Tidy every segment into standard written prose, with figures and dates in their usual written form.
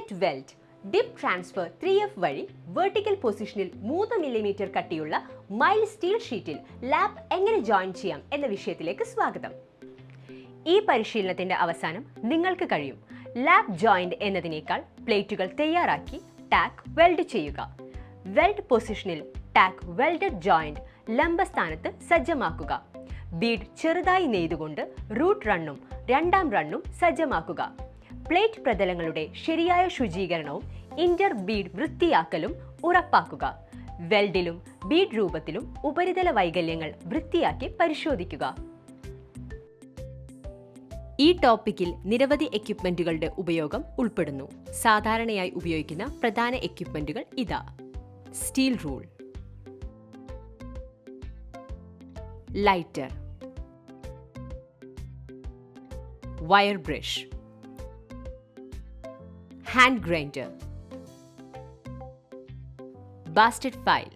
Fillet weld dip transfer 3F വഴി vertical പൊസിഷനിൽ 3 millimetre കട്ടിയുള്ള മൈൽഡ് സ്റ്റീൽ ഷീറ്റിൽ ലാപ്പ് എങ്ങനെ ജോയിൻ ചെയ്യാം എന്ന വിഷയത്തിലേക്ക് സ്വാഗതം. ഈ പരിശീലനത്തിന്റെ അവസാനം നിങ്ങൾക്ക് കഴിയും ലാപ്പ് ജോയിന്റ് എന്നതിനേക്കാൾ പ്ലേറ്റുകൾ തയ്യാറാക്കി ടാക്ക് വെൽഡ് ചെയ്യുക. വെൽഡ് പൊസിഷനിൽ ടാക്ക് വെൽഡഡ് ജോയിന്റ് ലംബസ്ഥാനത്ത് സജ്ജമാക്കുക. ബീഡ് ചെറുതായി നെയ്തുകൊണ്ട് റൂട്ട് റണ്ണും രണ്ടാം റണ്ണും സജ്ജമാക്കുക. പ്ലേറ്റ് പ്രതലങ്ങളുടെ ശരിയായ ശുചീകരണവും ഇന്റർ ബീഡ് വൃത്തിയാക്കലും ഉറപ്പാക്കുക. വെൽഡിലും ബീഡ് രൂപത്തിലും ഉപരിതല വൈകല്യങ്ങൾ വൃത്തിയാക്കി പരിശോധിക്കുക. ഈ ടോപ്പിക്കിൽ നിരവധി എക്യുപ്മെന്റുകളുടെ ഉപയോഗം ഉൾപ്പെടുന്നു. സാധാരണയായി ഉപയോഗിക്കുന്ന പ്രധാന എക്യുപ്മെന്റുകൾ ഇതാ: steel rule, lighter, wire brush, hand grinder, bastard file,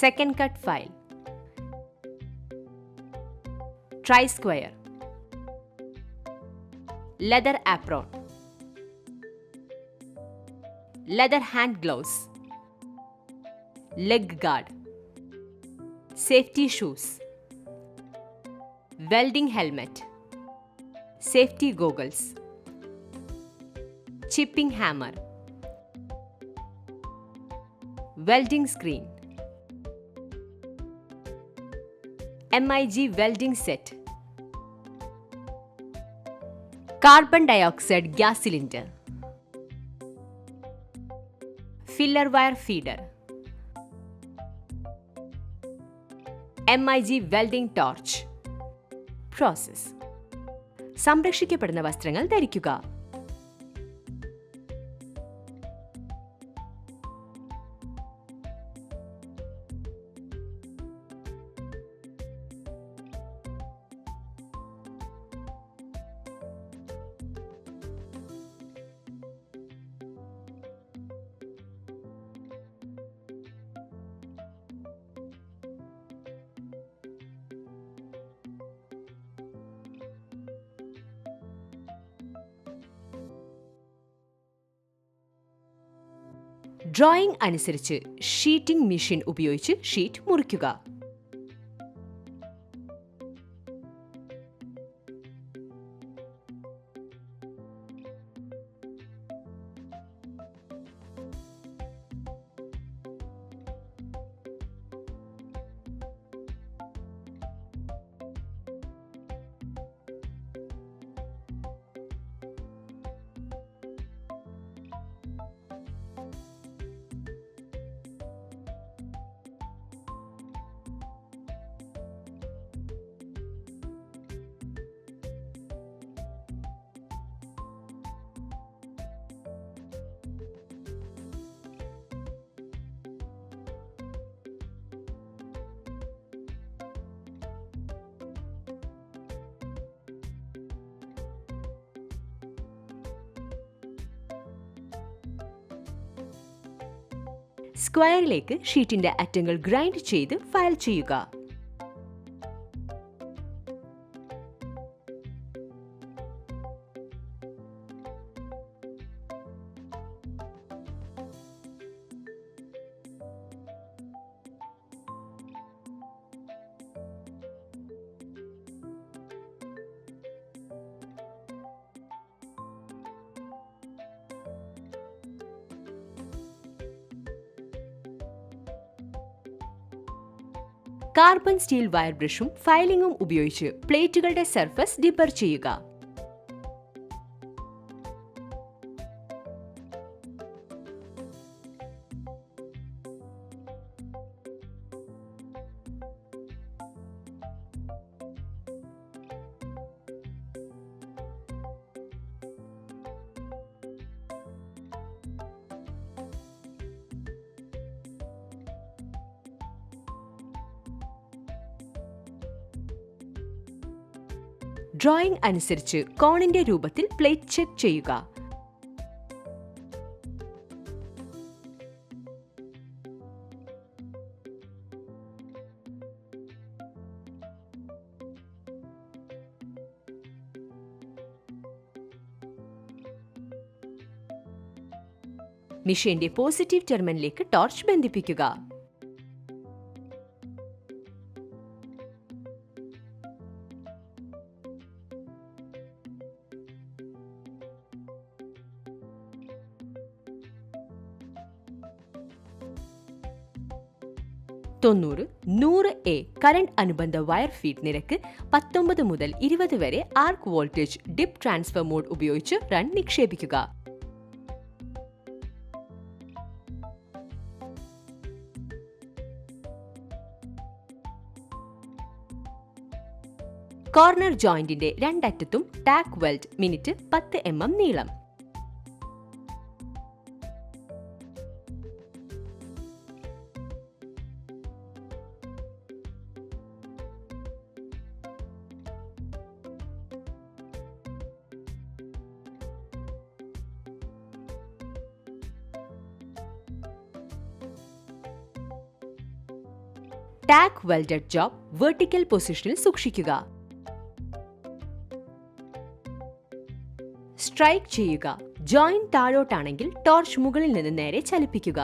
second cut file, try square, leather apron, leather hand gloves, leg guard, safety shoes, welding helmet, safety goggles, chipping hammer, welding screen, MIG welding set, carbon dioxide gas cylinder, filler wire feeder, MIG welding torch. Process: സംരക്ഷിക്കപ്പെടുന്ന വസ്ത്രങ്ങൾ ധരിക്കുക. Drawing അനുസരിച്ച് sheeting machine ഉപയോഗിച്ച് sheet മുറിക്കുക. സ്ക്വയറിലേക്ക് ഷീറ്റിന്റെ അറ്റങ്ങൾ grind ചെയ്ത് file ചെയ്യുക. കാർബൺ സ്റ്റീൽ വയർ ബ്രഷും ഫയലിംഗും ഉപയോഗിച്ച് പ്ലേറ്റുകളുടെ സർഫസ് ഡിപ്പർ ചെയ്യുക. ഡ്രോയിംഗ് അനുസരിച്ച് കോണിന്റെ രൂപത്തിൽ പ്ലേറ്റ് ചെക്ക് ചെയ്യുക. മിഷന്റെ പോസിറ്റീവ് ടെർമിനലിലേക്ക് ടോർച്ച് ബന്ധിപ്പിക്കുക. തൊണ്ണൂറ് 100A കറന്റ് അനുബന്ധ വയർ ഫീഡ് നിരക്ക് 19 മുതൽ 20 വരെ arc voltage dip transfer mode ഉപയോഗിച്ച് റൺ നിക്ഷേപിക്കുക. കോർണർ ജോയിന്റിന്റെ രണ്ടറ്റത്തും ടാക്ക് വെൽഡ് മിനിറ്റ് 10 mm നീളം. ടാക്ക് വെൽഡഡ് ജോബ് വെർട്ടിക്കൽ പൊസിഷനിൽ സൂക്ഷിക്കുക. സ്ട്രൈക്ക് ചെയ്യുക. ജോയിന്റ് താഴോട്ടാണെങ്കിൽ ടോർച്ച് മുകളിൽ നിന്ന് നേരെ ചലിപ്പിക്കുക.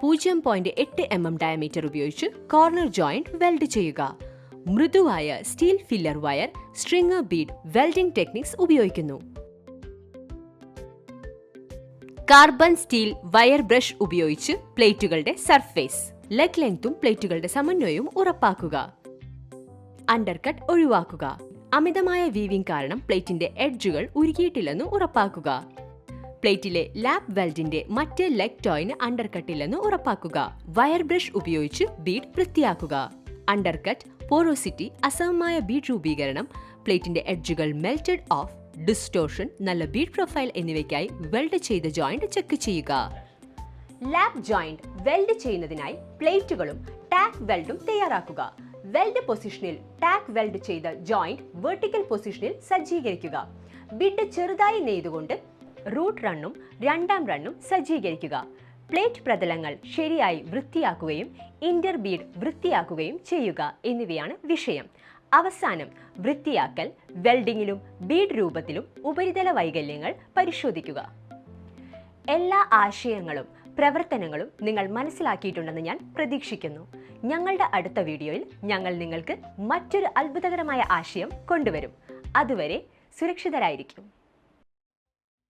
.8 mm ഡയമീറ്റർ ഉപയോഗിച്ച് കോർണർ ജോയിന്റ് വെൽഡ് ചെയ്യുക. മൃദുവായ steel filler wire stringer bead welding techniques ഉപയോഗിക്കുന്നു. കാർബൺ സ്റ്റീൽ വയർ ബ്രഷ് ഉപയോഗിച്ച് പ്ലേറ്റുകളുടെ സർഫേസ്, ലെഗ് ലെങ്തും പ്ലേറ്റുകളുടെ സമന്വയവും ഉറപ്പാക്കുക. അണ്ടർകട്ട് ഒഴിവാക്കുക. അമിതമായ വീവിംഗ് കാരണം പ്ലേറ്റിന്റെ എഡ്ജുകൾ ഉരുകിയിട്ടില്ലെന്ന് ഉറപ്പാക്കുക. പ്ലേറ്റിലെ ലാപ്പ് വെൽഡിന്റെ മറ്റ് ലെഗ് ടോയിന് അണ്ടർകട്ടില്ലെന്ന് ഉറപ്പാക്കുക. വയർ ബ്രഷ് ഉപയോഗിച്ച് ബീഡ് വൃത്തിയാക്കുക. അണ്ടർകട്ട്, പോറോസിറ്റി, അസമമായ ബീഡ് രൂപീകരണം, പ്ലേറ്റിന്റെ എഡ്ജുകൾ മെൽറ്റഡ് ഓഫ്, ഡിസ്റ്റോർഷൻ, നല്ല ബീഡ് പ്രൊഫൈൽ എന്നിവയ്ക്കായി വെൽഡ് ചെയ്ത ജോയിന്റ് ചെക്ക് ചെയ്യുക. ലാപ്പ് ജോയിന്റ് വെൽഡ് ചെയ്യുന്നതിനായി പ്ലേറ്റുകളും ടാക്ക് വെൽഡും തയ്യാറാക്കുക. വെൽഡ് പൊസിഷനിൽ ടാക്ക് വെൽഡ് ചെയ്ത ജോയിന്റ് വെർട്ടിക്കൽ പൊസിഷനിൽ സജ്ജീകരിക്കുക. ബിഡ് ചെറുതായി നെയ്തുകൊണ്ട് റൂട്ട് റണ്ണും രണ്ടാം റണ്ണും സജ്ജീകരിക്കുക. പ്ലേറ്റ് പ്രതലങ്ങൾ ശരിയായി വൃത്തിയാക്കുകയും ഇന്റർ ബീഡ് വൃത്തിയാക്കുകയും ചെയ്യുക എന്നിവയാണ് വിഷയം. അവസാനം വൃത്തിയാക്കൽ, വെൽഡിങ്ങിലും ബീഡ് രൂപത്തിലും ഉപരിതല വൈകല്യങ്ങൾ പരിശോധിക്കുക. എല്ലാ ആശയങ്ങളും പ്രവർത്തനങ്ങളും നിങ്ങൾ മനസ്സിലാക്കിയിട്ടുണ്ടെന്ന് ഞാൻ പ്രതീക്ഷിക്കുന്നു. ഞങ്ങളുടെ അടുത്ത വീഡിയോയിൽ ഞങ്ങൾ നിങ്ങൾക്ക് മറ്റൊരു അത്ഭുതകരമായ ആശയം കൊണ്ടുവരും. അതുവരെ സുരക്ഷിതരായിരിക്കും.